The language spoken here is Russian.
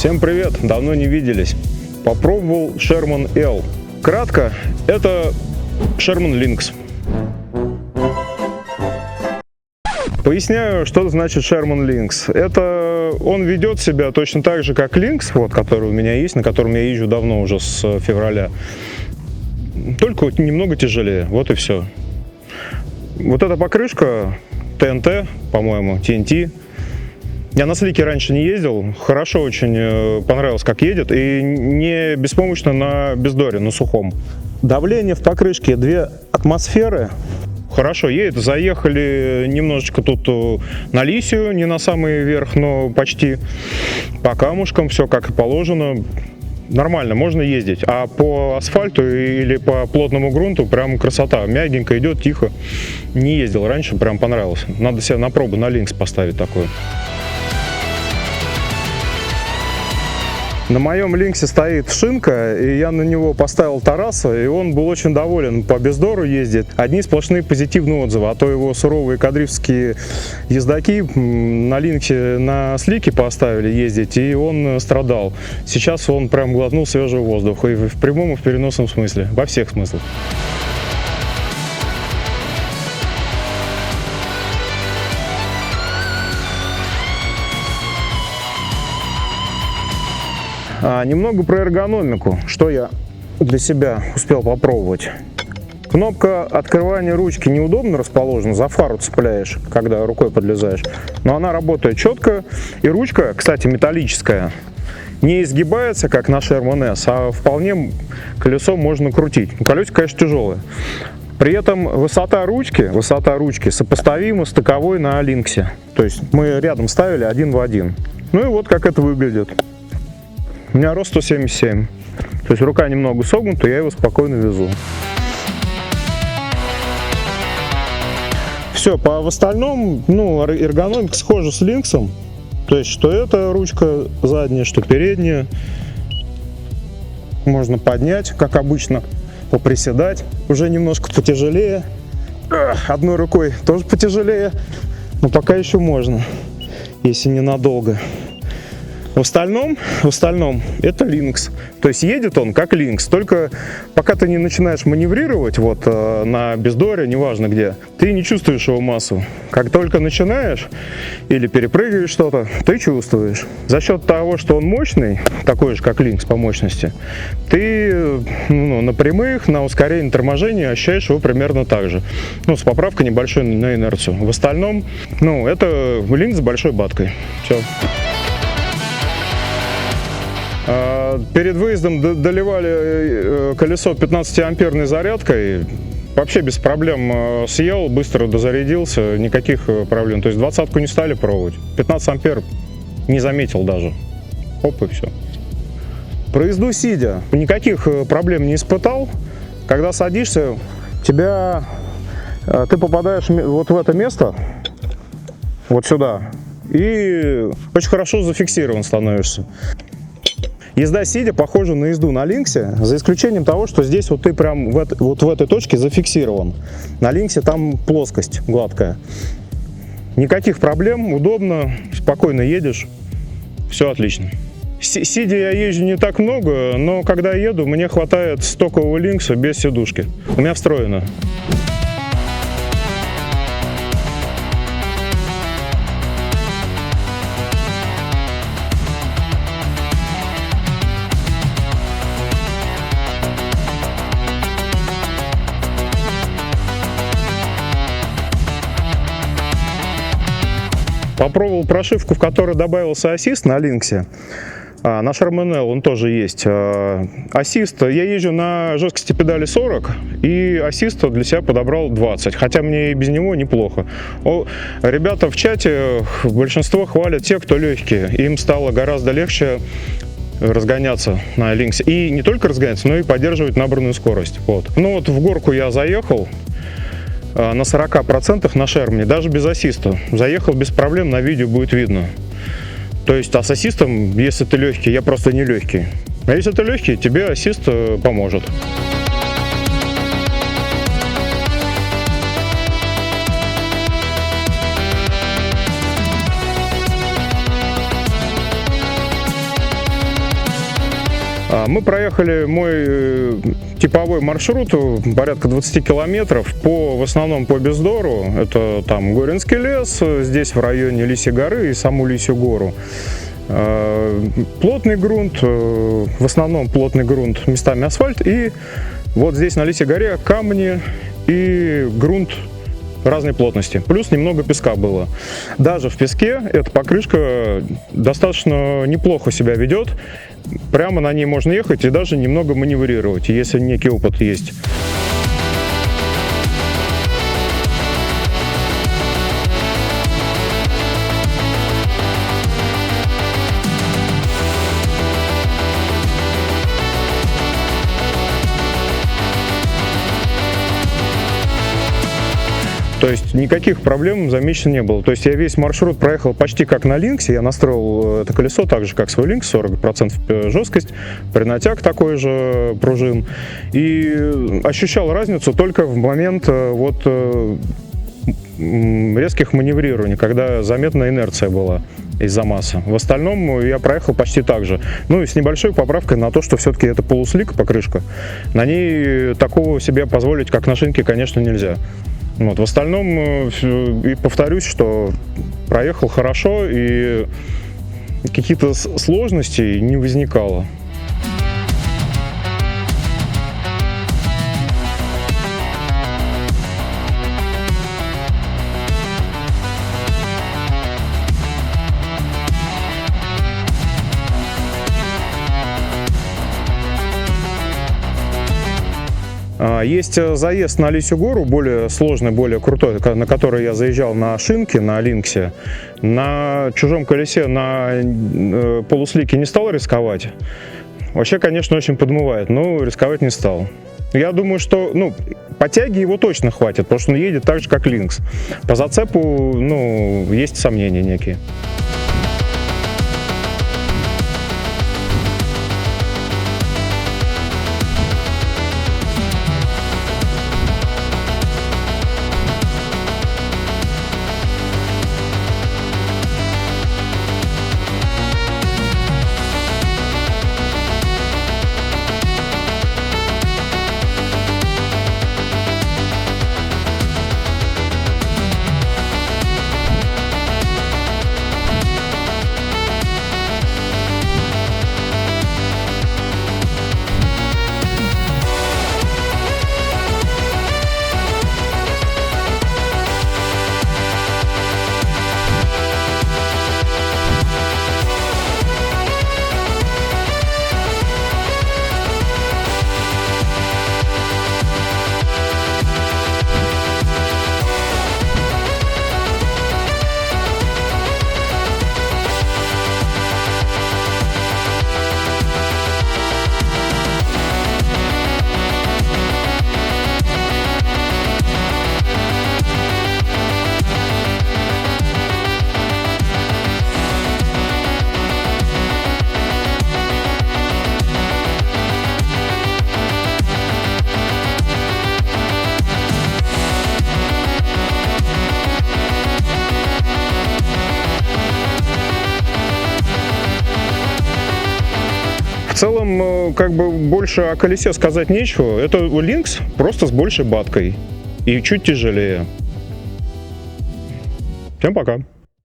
Всем привет, давно не виделись. Попробовал Sherman L. Кратко, это Sherman Lynx. Поясняю, что значит Sherman Lynx. Это он ведет себя точно так же, как Lynx, вот, который у меня есть, на котором я езжу давно, уже с февраля. Только вот немного тяжелее, вот и все. Вот эта покрышка TNT, по-моему, TNT. Я на слике раньше не ездил, хорошо очень понравилось, как едет, и не беспомощно на бездоре, на сухом. Давление в покрышке 2 атмосферы. Хорошо едет, заехали немножечко тут на Лисию, не на самый верх, но почти по камушкам, все как и положено. Нормально, можно ездить, а по асфальту или по плотному грунту прям красота, мягенько идет, тихо. Не ездил раньше, прям понравилось. Надо себе на пробу на Lynx поставить такую. На моем Линксе стоит шинка, и я на него поставил Тараса, и он был очень доволен. По бездору ездит. Одни сплошные позитивные отзывы, а то его суровые кадривские ездаки на Линксе на слике поставили ездить, и он страдал. Сейчас он прям глотнул свежего воздуха, и в прямом и в переносном смысле, во всех смыслах. Немного про эргономику, что я для себя успел попробовать. Кнопка открывания ручки неудобно расположена, за фару цепляешь, когда рукой подлезаешь. Но она работает четко, и ручка, кстати, металлическая, не изгибается, как на Sherman S, а вполне колесо можно крутить. Колесико, конечно, тяжелое. При этом высота ручки сопоставима с таковой на Lynx. То есть мы рядом ставили один в один. Ну и вот как это выглядит. У меня рост 177, то есть рука немного согнута, я его спокойно везу. Все, в остальном, эргономика схожа с Lynx, то есть что это ручка задняя, что передняя. Можно поднять, как обычно, поприседать, уже немножко потяжелее. Одной рукой тоже потяжелее, но пока еще можно, если ненадолго. В остальном это Lynx. То есть едет он как Lynx, только пока ты не начинаешь маневрировать вот на бездоре, неважно где, ты не чувствуешь его массу. Как только начинаешь или перепрыгиваешь что-то, ты чувствуешь. За счет того, что он мощный, такой же как Lynx по мощности, ты на прямых, на ускорении, торможении ощущаешь его примерно так же. С поправкой небольшой на инерцию. В остальном, это Lynx с большой баткой. Все. Перед выездом доливали колесо 15-амперной зарядкой. Вообще без проблем съел, быстро дозарядился, никаких проблем. То есть 20-ку не стали пробовать. 15 ампер не заметил даже. Оп, и все. Про езду сидя никаких проблем не испытал. Когда садишься, ты попадаешь вот в это место, вот сюда, и очень хорошо зафиксирован становишься. Езда сидя похожа на езду на Lynx, за исключением того, что здесь вот ты прям в этой точке зафиксирован. На Lynx там плоскость гладкая. Никаких проблем, удобно, спокойно едешь, все отлично. Сидя я езжу не так много, но когда еду, мне хватает стокового Lynx без сидушки. У меня встроено. Попробовал прошивку, в которой добавился ассист на Lynx. На Sherman L он тоже есть. Ассист, я езжу на жесткости педали 40, и ассист для себя подобрал 20, хотя мне и без него неплохо. Ребята в чате, большинство хвалят тех, кто легкие. Им стало гораздо легче разгоняться на Lynx. И не только разгоняться, но и поддерживать набранную скорость. Вот в горку я заехал на 40% на Sherman, даже без ассиста. Заехал без проблем, на видео будет видно. То есть, а с ассистом, если ты легкий, я просто не легкий. А если ты легкий, тебе ассист поможет. Мы проехали мой типовой маршрут, порядка 20 километров, в основном по Бездору. Это там Горинский лес, здесь в районе Лисьей горы и саму Лисью гору. Плотный грунт, в основном плотный грунт, местами асфальт. И вот здесь на Лисьей горе камни и грунт разной плотности. Плюс немного песка было. Даже в песке эта покрышка достаточно неплохо себя ведет. Прямо на ней можно ехать и даже немного маневрировать, если некий опыт есть. То есть никаких проблем замечено не было. То есть я весь маршрут проехал почти как на Линксе. Я настроил это колесо так же, как свой Линкс, 40% жесткость, принатяг такой же пружин. И ощущал разницу только в момент резких маневрирований, когда заметная инерция была из-за массы. В остальном я проехал почти так же. Ну и с небольшой поправкой на то, что все-таки это полуслик покрышка. На ней такого себе позволить, как на шинке, конечно, нельзя. Вот, в остальном, и повторюсь, что проехал хорошо и каких-то сложностей не возникало. Есть заезд на Лисью гору, более сложный, более крутой, на который я заезжал на шинке, на Линксе. На чужом колесе, на полуслике не стал рисковать. Вообще, конечно, очень подмывает, но рисковать не стал. Я думаю, что по тяге его точно хватит, потому что он едет так же, как Линкс. По зацепу, есть сомнения некие. В целом, больше о колесе сказать нечего. Это Линкс, просто с большей баткой и чуть тяжелее. Всем пока!